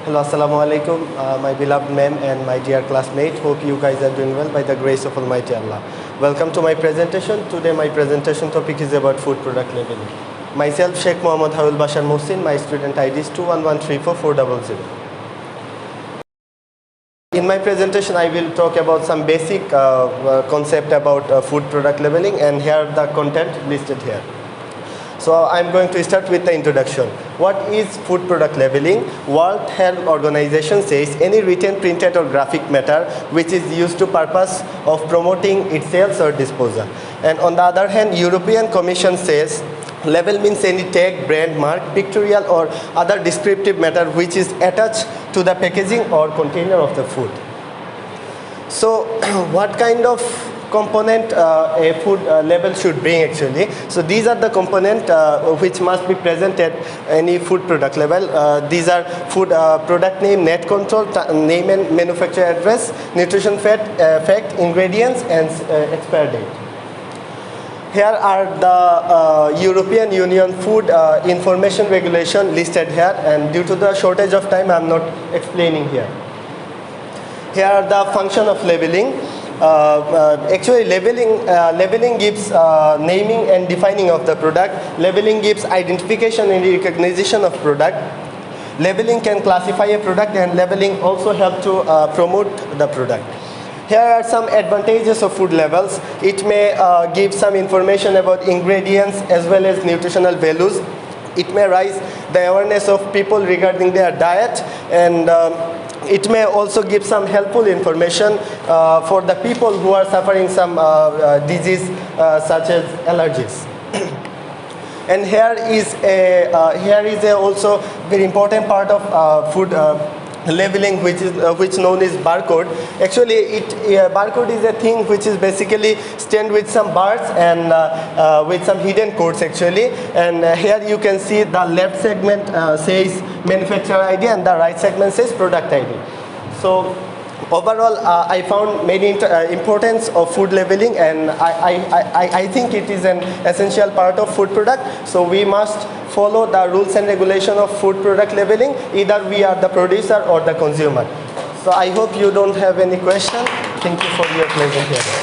Hello, assalamu alaikum, my beloved ma'am and my dear classmate. Hope you guys are doing well by the grace of Almighty Allah. Welcome to my presentation. Today my presentation topic is about food product labeling. Myself, Sheikh Mohammad Hawil Bashar Mohsin. My student ID is 2113440. In my presentation, I will talk about some basic concept about food product labeling, and here the content listed here. So I'm going to start with the introduction. What is food product labeling? World Health Organization says any written, printed or graphic matter which is used to purpose of promoting its sales or disposal. And on the other hand, European Commission says label means any tag, brand, mark, pictorial or other descriptive matter which is attached to the packaging or container of the food. So what kind of component a food label should bring actually? So these are the component which must be present at any food product label. These are food product name, net control, name and manufacturer address, nutrition fact, ingredients and expiry date. Here are the European Union Food Information Regulation listed here, and due to the shortage of time I am not explaining here. Here are the function of labeling. Actually labeling gives naming and defining of the product. Labeling gives identification and recognition of product. Labeling can classify a product, and labeling also help to promote the product. Here are some advantages of food labels. It may give some information about ingredients as well as nutritional values. It may raise the awareness of people regarding their diet, and it may also give some helpful information for the people who are suffering some disease such as allergies. And here is a also very important part of food labeling, which known as barcode. Actually barcode is a thing which is basically stamped with some bars and with some hidden codes actually, and here you can see the left segment says manufacturer ID and the right segment says product ID. So overall I found many importance of food labeling, and I think it is an essential part of food product. So we must follow the rules and regulation of food product labeling, either we are the producer or the consumer. So I hope you don't have any question. Thank you for your pleasant hearing.